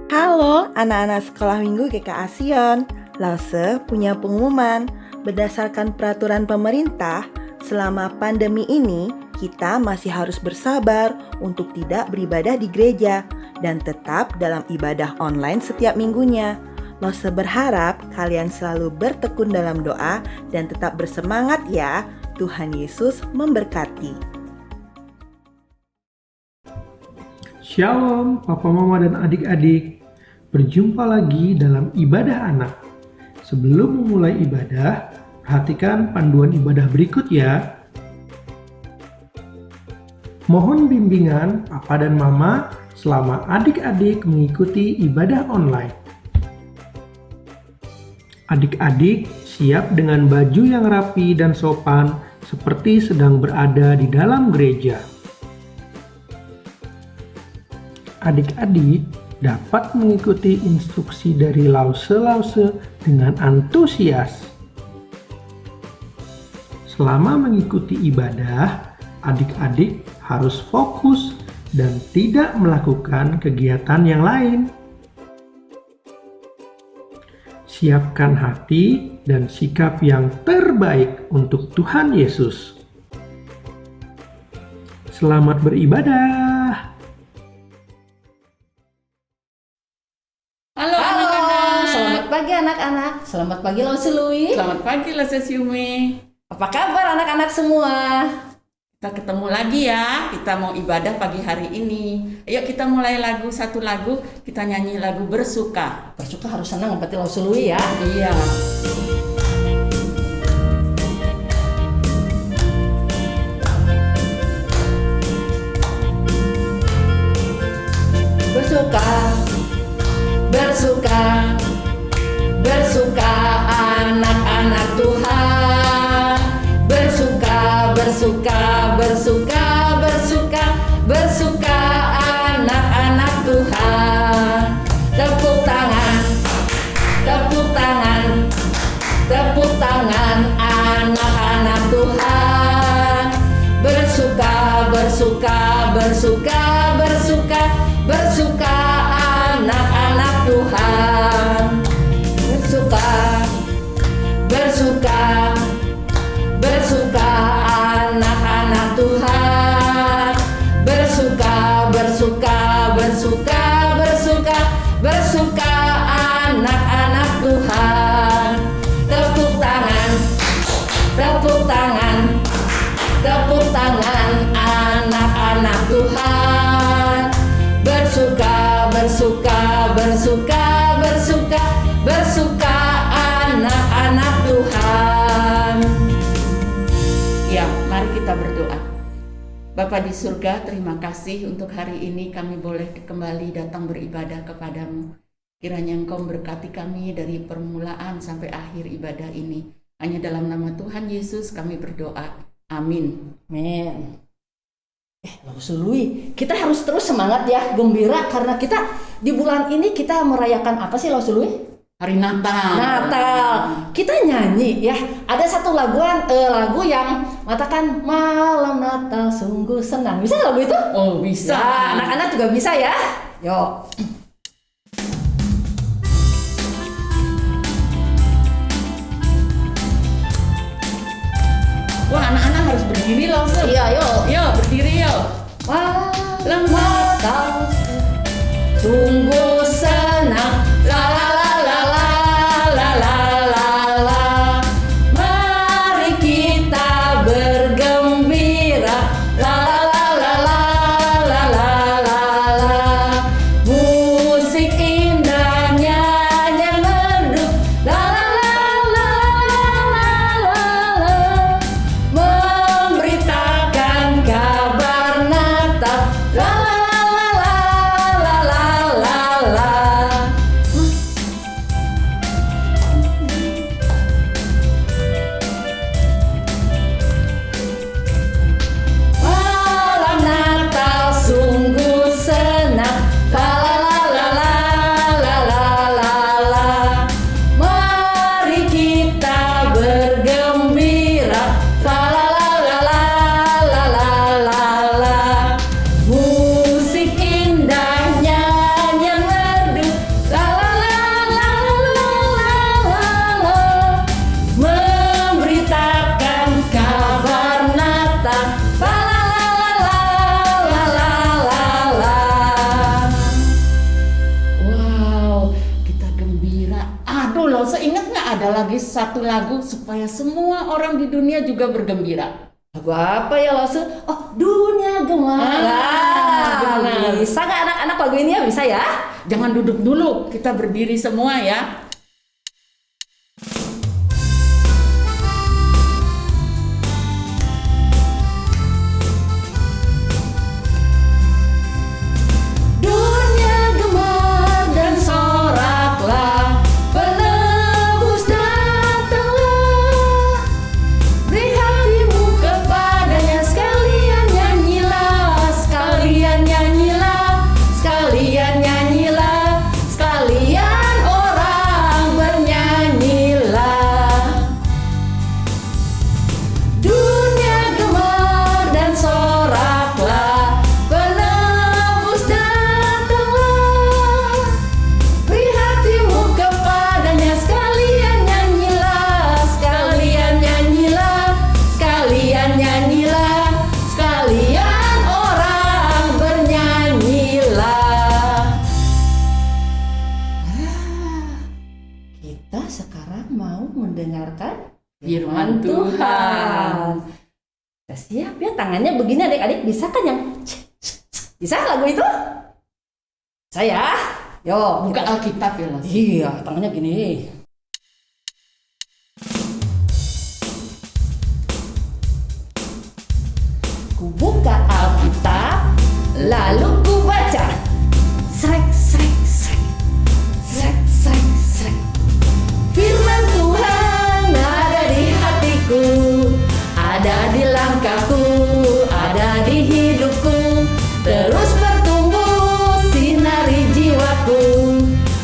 Halo anak-anak sekolah minggu GKA Sion. Lause punya pengumuman. Berdasarkan peraturan pemerintah, selama pandemi ini kita masih harus bersabar untuk tidak beribadah di gereja dan tetap dalam ibadah online setiap minggunya. Lause berharap kalian selalu bertekun dalam doa dan tetap bersemangat ya. Tuhan Yesus memberkati. Shalom Papa Mama dan adik-adik. Berjumpa lagi dalam ibadah anak. Sebelum memulai ibadah, perhatikan panduan ibadah berikut ya. Mohon bimbingan Papa dan Mama selama adik-adik mengikuti ibadah online. Adik-adik siap dengan baju yang rapi dan sopan seperti sedang berada di dalam gereja. Adik-adik dapat mengikuti instruksi dari lause-lause dengan antusias. Selama mengikuti ibadah, adik-adik harus fokus dan tidak melakukan kegiatan yang lain. Siapkan hati dan sikap yang terbaik untuk Tuhan Yesus. Selamat beribadah. Selamat pagi anak-anak. Selamat pagi Lause Lui. Selamat pagi Lause Siumi. Apa kabar anak-anak semua? Kita ketemu lagi ya. Kita mau ibadah pagi hari ini. Ayo kita mulai satu lagu. Kita nyanyi lagu Bersuka. Bersuka harus senang berarti Lause Lui ya. Iya. Bersuka, bersuka, bersuka anak-anak Tuhan. Bersuka, bersuka, bersuka, bersuka, bersuka anak-anak Tuhan. Tepuk tangan, tepuk tangan, tepuk tangan anak-anak Tuhan. Bersuka, bersuka, bersuka, bersuka, bersuka anak-anak Tuhan. Bersuka, bersuka, bersuka anak-anak Tuhan. Bersuka, bersuka, bersuka, bersuka, bersuka anak-anak Tuhan. Tepuk tangan, tepuk tangan, tepuk tangan anak-anak Tuhan. Bersuka, bersuka, bersuka, bersuka, bersuka anak-anak Tuhan. Ya, mari kita berdoa. Bapa di surga, terima kasih untuk hari ini kami boleh kembali datang beribadah kepadamu. Kiranya Engkau berkati kami dari permulaan sampai akhir ibadah ini. Hanya dalam nama Tuhan Yesus kami berdoa. Amin. Amin. Lause Lui, kita harus terus semangat ya, gembira karena kita di bulan ini kita merayakan apa sih Lause Lui? Hari Natal. Natal. Kita nyanyi ya. Ada satu lagu yang mengatakan malam Natal sungguh senang. Bisa lagu itu? Oh, bisa. Ya, anak-anak juga bisa ya. Yuk. Wah, anak-anak harus berdiri langsung. Iya, yuk. Yuk, berdiri yuk. Malam Natal sungguh senang. La la la la la la la la. Mari kita bergembira. La la la la la la la la. Musik indah nyanyian merdu. La la la la la la la. Memberitakan kabar Natal. La la la la la la la la. seingat nggak ada lagi satu lagu supaya semua orang di dunia juga bergembira? Lagu apa ya Lause? Oh, Dunia Gemara. benar. Bisa nggak anak-anak lagu ini ya? Bisa ya? Jangan duduk dulu, kita berdiri semua ya. Dunia gemar dan soraklah, penebus datanglah. Beri hatimu kepadanya, sekalian nyanyilah, sekalian nyanyilah, sekalian nyanyilah, sekalian orang bernyanyilah. Dunia gemar dan soraklah, penebus datanglah. Beri hatimu kepadanya, sekalian nyanyilah, sekalian nyanyilah, sekalian nyanyilah, sekalian orang bernyanyilah. Kita sekarang mau mendengarkan Firman Tuhan. Kita siap ya, tangannya begini adik-adik, bisa kan yang bisa lagu itu? Saya, yo Buka kita- Alkitab ya, Los. Iya, tangannya gini. Ku buka Alkitab, lalu ku baca. Srek, srek, srek, srek, srek, srek. Firman Tuhan ada di hatiku, ada di langkahku, ada di hidupku. Terus bertumbuh, sinari jiwaku.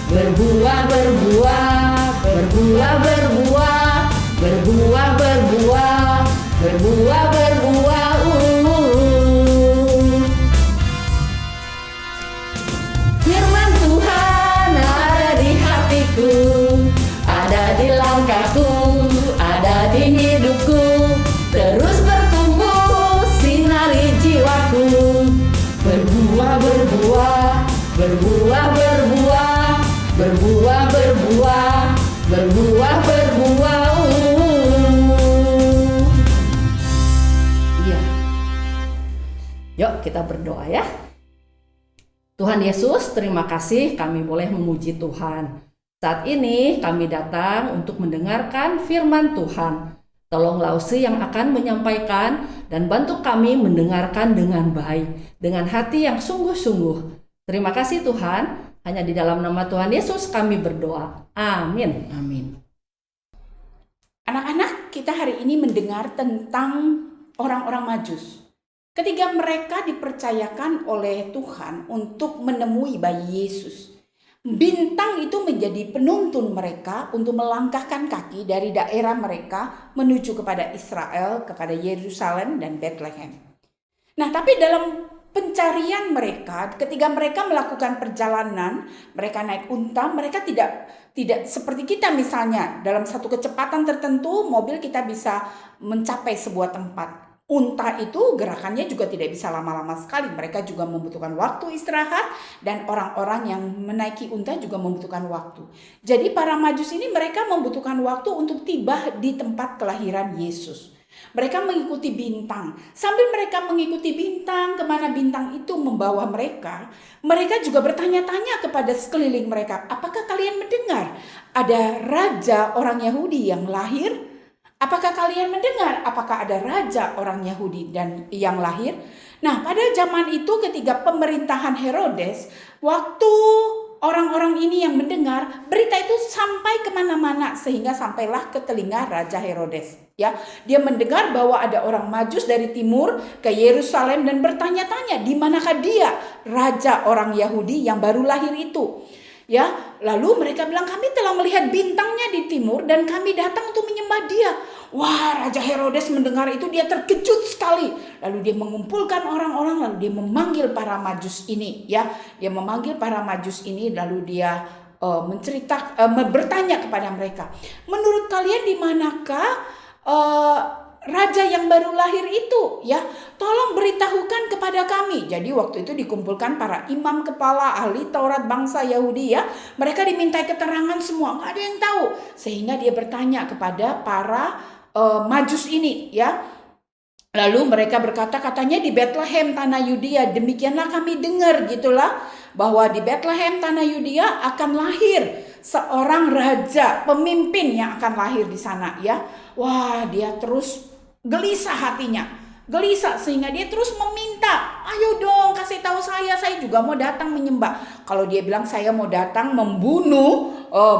Berbuah, berbuah, berbuah, berbuah, berbuah, berbuah, berbuah, berbuah. Firman Tuhan ada di hatiku, ada di langkahku, ada di hidupku. Terus bertumbuh, sinari jiwaku. Berbuah, berbuah, berbuah, berbuah, berbuah, berbuah, berbuah, berbuah. Iya. Yuk kita berdoa ya. Tuhan Yesus, terima kasih kami boleh memuji Tuhan. Saat ini kami datang untuk mendengarkan firman Tuhan. Tolong Lause yang akan menyampaikan dan bantu kami mendengarkan dengan baik, dengan hati yang sungguh-sungguh. Terima kasih Tuhan, hanya di dalam nama Tuhan Yesus kami berdoa. Amin. Amin. Anak-anak, kita hari ini mendengar tentang orang-orang Majus. Ketika mereka dipercayakan oleh Tuhan untuk menemui bayi Yesus, bintang itu menjadi penuntun mereka untuk melangkahkan kaki dari daerah mereka menuju kepada Israel, kepada Yerusalem dan Bethlehem. Nah, tapi dalam pencarian mereka, ketika mereka melakukan perjalanan, mereka naik unta, mereka tidak seperti kita misalnya dalam satu kecepatan tertentu mobil kita bisa mencapai sebuah tempat. Unta itu gerakannya juga tidak bisa lama-lama sekali. Mereka juga membutuhkan waktu istirahat dan orang-orang yang menaiki unta juga membutuhkan waktu. Jadi para Majus ini mereka membutuhkan waktu untuk tiba di tempat kelahiran Yesus. Mereka mengikuti bintang. Sambil mereka mengikuti bintang, kemana bintang itu membawa mereka, mereka juga bertanya-tanya kepada sekeliling mereka, apakah kalian mendengar ada raja orang Yahudi yang lahir? Apakah kalian mendengar apakah ada raja orang Yahudi dan yang lahir? Nah, pada zaman itu ketika pemerintahan Herodes, waktu orang-orang ini yang mendengar, berita itu sampai kemana-mana sehingga sampailah ke telinga Raja Herodes. Ya, dia mendengar bahwa ada orang Majus dari timur ke Yerusalem dan bertanya-tanya di manakah dia, raja orang Yahudi yang baru lahir itu. Ya, lalu mereka bilang kami telah melihat bintangnya di timur dan kami datang untuk menyembah dia. Wah, Raja Herodes mendengar itu dia terkejut sekali. Lalu dia mengumpulkan orang-orang, lalu dia memanggil para Majus ini. Ya, dia memanggil para Majus ini, lalu dia bertanya kepada mereka, menurut kalian di manakah raja yang baru lahir itu, ya, tolong beritahukan kepada kami. Jadi waktu itu dikumpulkan para imam kepala, ahli Taurat bangsa Yahudi, ya. Mereka dimintai keterangan semua, nggak ada yang tahu. Sehingga dia bertanya kepada para Majus ini, ya. Lalu mereka berkata, katanya di Bethlehem tanah Yudea, demikianlah kami dengar, gitulah, bahwa di Bethlehem tanah Yudea akan lahir seorang raja, pemimpin yang akan lahir di sana, ya. Wah, dia terus gelisah hatinya, gelisah, sehingga dia terus meminta, ayo dong kasih tahu saya juga mau datang menyembah. Kalau dia bilang saya mau datang membunuh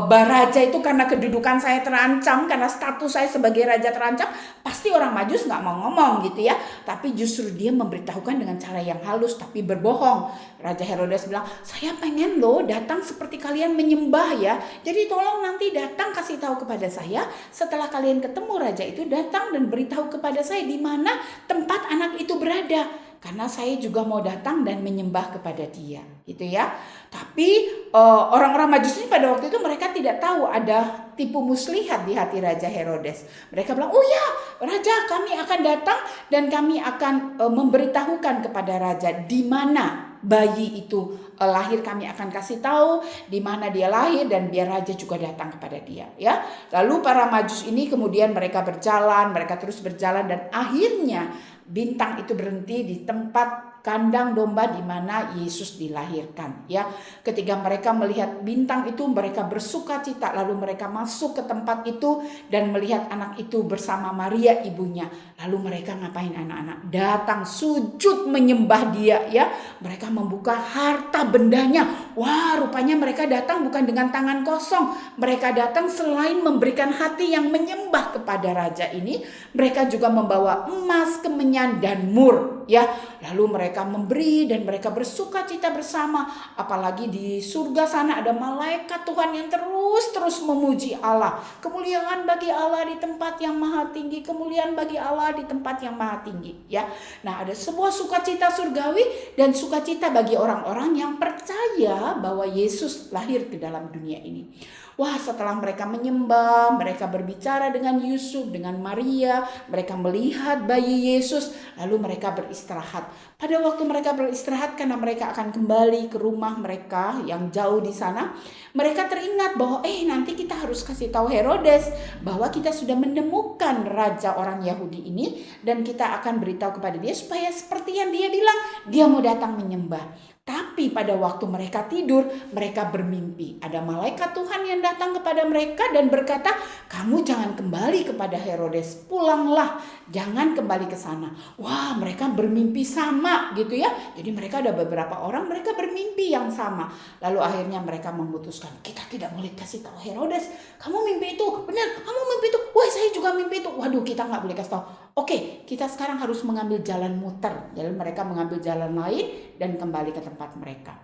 raja itu karena kedudukan saya terancam, karena status saya sebagai raja terancam, pasti orang Majus nggak mau ngomong gitu ya. Tapi justru dia memberitahukan dengan cara yang halus tapi berbohong. Raja Herodes bilang, saya pengen loh datang seperti kalian menyembah ya. Jadi tolong nanti datang kasih tahu kepada saya. Setelah kalian ketemu raja itu, datang dan beritahu kepada saya di mana tempat anak itu berada. Karena saya juga mau datang dan menyembah kepada dia, gitu ya. Tapi orang-orang Majus ini pada waktu itu mereka tidak tahu ada tipu muslihat di hati Raja Herodes. Mereka bilang, oh ya Raja, kami akan datang dan kami akan memberitahukan kepada Raja di mana bayi itu lahir, kami akan kasih tahu di mana dia lahir dan biar raja juga datang kepada dia, ya. Lalu para Majus ini kemudian mereka terus berjalan dan akhirnya bintang itu berhenti di tempat kandang domba di mana Yesus dilahirkan, ya. Ketika mereka melihat bintang itu, mereka bersuka cita, lalu mereka masuk ke tempat itu dan melihat anak itu bersama Maria ibunya. Lalu mereka ngapain anak-anak? Datang sujud menyembah dia, ya. Mereka membuka harta bendanya. Wah, rupanya mereka datang bukan dengan tangan kosong. Mereka datang selain memberikan hati yang menyembah kepada raja ini, mereka juga membawa emas, kemenyan dan mur, ya. Lalu mereka memberi dan mereka bersuka cita bersama. Apalagi di surga sana ada malaikat Tuhan yang terus memuji Allah. Kemuliaan bagi Allah di tempat yang maha tinggi, kemuliaan bagi Allah di tempat yang maha tinggi, ya. Nah, ada sebuah sukacita surgawi dan sukacita bagi orang-orang yang percaya bahwa Yesus lahir ke dalam dunia ini. Wah, setelah mereka menyembah, mereka berbicara dengan Yusuf, dengan Maria, mereka melihat bayi Yesus, lalu mereka beristirahat. Pada waktu mereka beristirahat, karena mereka akan kembali ke rumah mereka yang jauh di sana, mereka teringat bahwa nanti kita harus kasih tahu Herodes bahwa kita sudah menemukan raja orang Yahudi ini dan kita akan beritahu kepada dia supaya seperti yang dia bilang, dia mau datang menyembah. Tapi pada waktu mereka tidur, mereka bermimpi. Ada malaikat Tuhan yang datang kepada mereka dan berkata, kamu jangan kembali kepada Herodes, pulanglah, jangan kembali ke sana. Wah, mereka bermimpi sama gitu ya. Jadi mereka ada beberapa orang, mereka bermimpi yang sama. Lalu akhirnya mereka memutuskan, kita tidak boleh kasih tahu Herodes, kamu mimpi itu, benar, kamu mimpi itu, wah saya juga mimpi itu. Waduh, kita nggak boleh kasih tahu. Oke, kita sekarang harus mengambil jalan muter. Jadi mereka mengambil jalan lain dan kembali ke tempat mereka.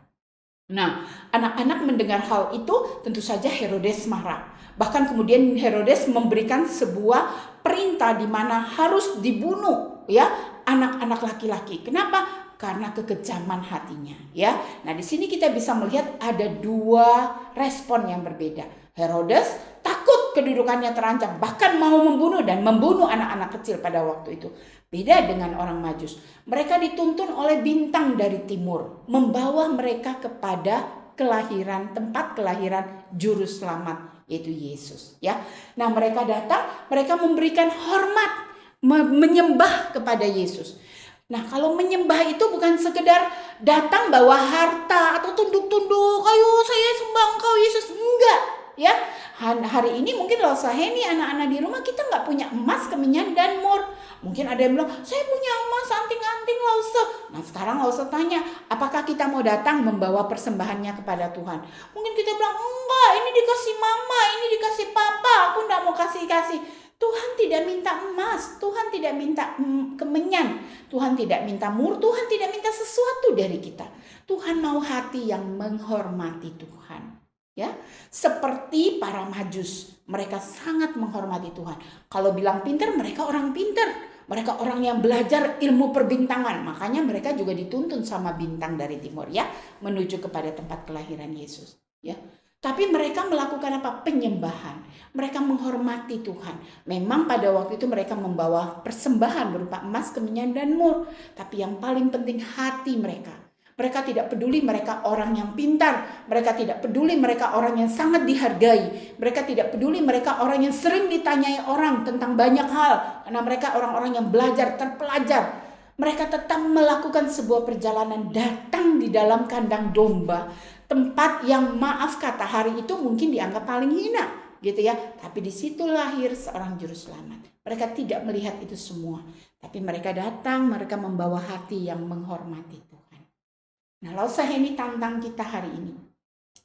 Nah, anak-anak mendengar hal itu, tentu saja Herodes marah. Bahkan kemudian Herodes memberikan sebuah perintah di mana harus dibunuh, ya, anak-anak laki-laki. Kenapa? Karena kekejaman hatinya, ya. Nah, di sini kita bisa melihat ada dua respon yang berbeda. Herodes takut kedudukannya terancam, bahkan mau membunuh dan membunuh anak-anak kecil pada waktu itu. Beda dengan orang Majus. Mereka dituntun oleh bintang dari timur, membawa mereka kepada tempat kelahiran juru selamat, yaitu Yesus, ya. Nah, mereka datang, mereka memberikan hormat, menyembah kepada Yesus. Nah, kalau menyembah itu bukan sekedar datang bawa harta atau tunduk-tunduk, ayo saya sembah engkau Yesus, enggak, ya. Hari ini mungkin loh Saheni, anak-anak di rumah kita nggak punya emas, kemenyan dan mur. Mungkin ada yang bilang, saya punya emas, anting-anting Lause. Nah, sekarang Lause tanya, apakah kita mau datang membawa persembahannya kepada Tuhan? Mungkin kita bilang, enggak, ini dikasih mama, ini dikasih papa, aku nggak mau kasih-kasih. Tuhan tidak minta emas, Tuhan tidak minta kemenyan, Tuhan tidak minta mur, Tuhan tidak minta sesuatu dari kita. Tuhan mau hati yang menghormati Tuhan. Ya, seperti para Majus, mereka sangat menghormati Tuhan. Kalau bilang pintar, mereka orang pintar. Mereka orang yang belajar ilmu perbintangan. Makanya mereka juga dituntun sama bintang dari timur, ya, menuju kepada tempat kelahiran Yesus, ya. Tapi mereka melakukan apa? Penyembahan. Mereka menghormati Tuhan. Memang pada waktu itu mereka membawa persembahan berupa emas, kemenyan, dan mur. Tapi yang paling penting hati mereka. Mereka tidak peduli mereka orang yang pintar. Mereka tidak peduli mereka orang yang sangat dihargai. Mereka tidak peduli mereka orang yang sering ditanyai orang tentang banyak hal. Karena mereka orang-orang yang belajar, terpelajar. Mereka tetap melakukan sebuah perjalanan datang di dalam kandang domba. Tempat yang maaf kata hari itu mungkin dianggap paling hina gitu ya. Tapi di situ lahir seorang juru selamat. Mereka tidak melihat itu semua. Tapi mereka datang, mereka membawa hati yang menghormati Tuhan. Nah, Lausah ini tantang kita hari ini.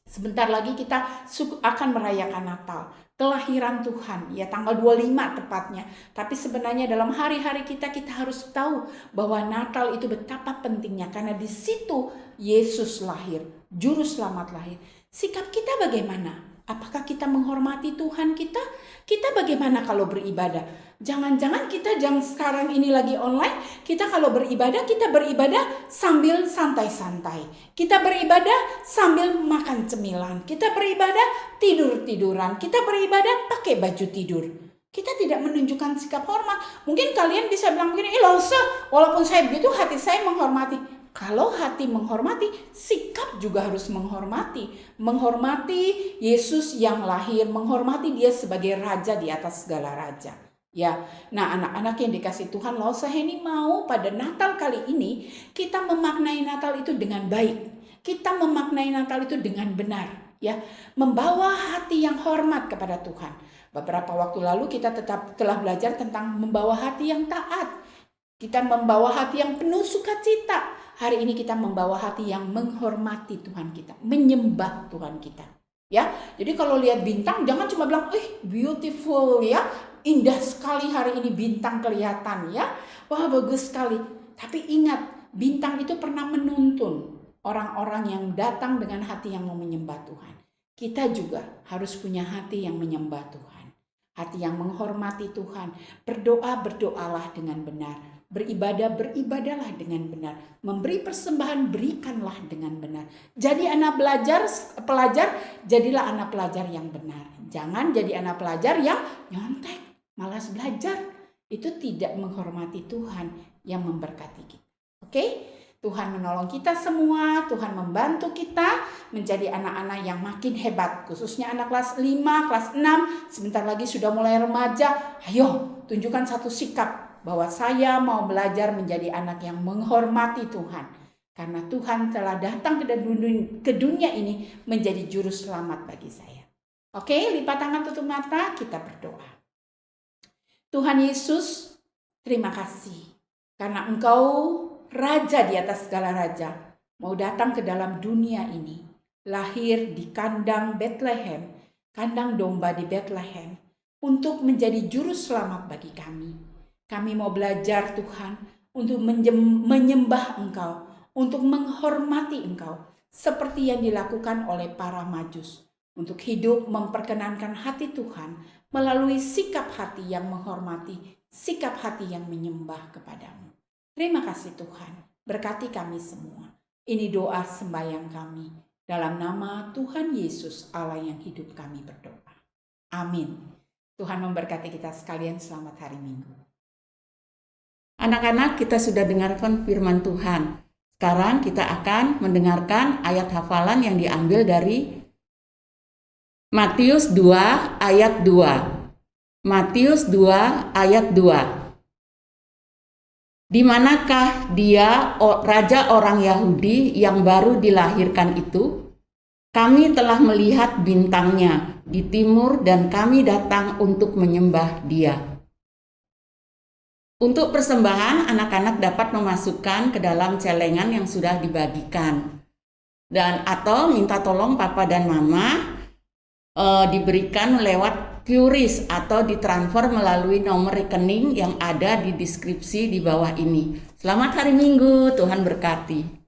Sebentar lagi kita akan merayakan Natal. Kelahiran Tuhan, ya tanggal 25 tepatnya. Tapi sebenarnya dalam hari-hari kita harus tahu bahwa Natal itu betapa pentingnya. Karena di situ Yesus lahir, Juru Selamat lahir. Sikap kita bagaimana? Apakah kita menghormati Tuhan kita? Kita bagaimana kalau beribadah? Jangan-jangan kita sekarang ini lagi online, kita kalau beribadah, kita beribadah sambil santai-santai. Kita beribadah sambil makan cemilan. Kita beribadah tidur-tiduran. Kita beribadah pakai baju tidur. Kita tidak menunjukkan sikap hormat. Mungkin kalian bisa bilang begini, Lausah, walaupun saya begitu hati saya menghormati. Kalau hati menghormati, sikap juga harus menghormati. Menghormati Yesus yang lahir, menghormati dia sebagai raja di atas segala raja. Ya, nah anak-anak yang dikasih Tuhan, Lausah ini mau pada Natal kali ini kita memaknai Natal itu dengan baik. Kita memaknai Natal itu dengan benar, ya, membawa hati yang hormat kepada Tuhan. Beberapa waktu lalu kita telah belajar tentang membawa hati yang taat. Kita membawa hati yang penuh sukacita. Hari ini kita membawa hati yang menghormati Tuhan kita, menyembah Tuhan kita. Ya, jadi kalau lihat bintang jangan cuma bilang, beautiful ya, indah sekali hari ini bintang kelihatan ya, wah bagus sekali. Tapi ingat, bintang itu pernah menuntun orang-orang yang datang dengan hati yang mau menyembah Tuhan. Kita juga harus punya hati yang menyembah Tuhan, hati yang menghormati Tuhan. Berdoalah dengan benar. Beribadahlah dengan benar. Memberi persembahan, berikanlah dengan benar. Jadi anak pelajar, jadilah anak pelajar yang benar. Jangan jadi anak pelajar yang nyontek, malas belajar. Itu tidak menghormati Tuhan yang memberkati kita. Oke? Tuhan menolong kita semua, Tuhan membantu kita menjadi anak-anak yang makin hebat. Khususnya anak kelas 5, kelas 6, sebentar lagi sudah mulai remaja. Ayo, tunjukkan satu sikap bahwa saya mau belajar menjadi anak yang menghormati Tuhan. Karena Tuhan telah datang ke dunia ini menjadi juru selamat bagi saya. Oke, lipat tangan, tutup mata, kita berdoa. Tuhan Yesus, terima kasih. Karena Engkau Raja di atas segala raja, mau datang ke dalam dunia ini. Lahir di kandang Bethlehem, kandang domba di Bethlehem, untuk menjadi juru selamat bagi kami. Kami mau belajar Tuhan untuk menyembah Engkau, untuk menghormati Engkau, seperti yang dilakukan oleh para Majus, untuk hidup memperkenankan hati Tuhan melalui sikap hati yang menghormati, sikap hati yang menyembah kepadamu. Terima kasih Tuhan, berkati kami semua. Ini doa sembahyang kami, dalam nama Tuhan Yesus Allah yang hidup kami berdoa. Amin. Tuhan memberkati kita sekalian, selamat hari Minggu. Anak-anak, kita sudah dengarkan firman Tuhan. Sekarang kita akan mendengarkan ayat hafalan yang diambil dari Matius 2 ayat 2. Matius 2 ayat 2. Di manakah dia, raja orang Yahudi yang baru dilahirkan itu? Kami telah melihat bintangnya di timur dan kami datang untuk menyembah dia. Untuk persembahan, anak-anak dapat memasukkan ke dalam celengan yang sudah dibagikan. Atau minta tolong papa dan mama diberikan lewat QRIS atau ditransfer melalui nomor rekening yang ada di deskripsi di bawah ini. Selamat hari Minggu, Tuhan berkati.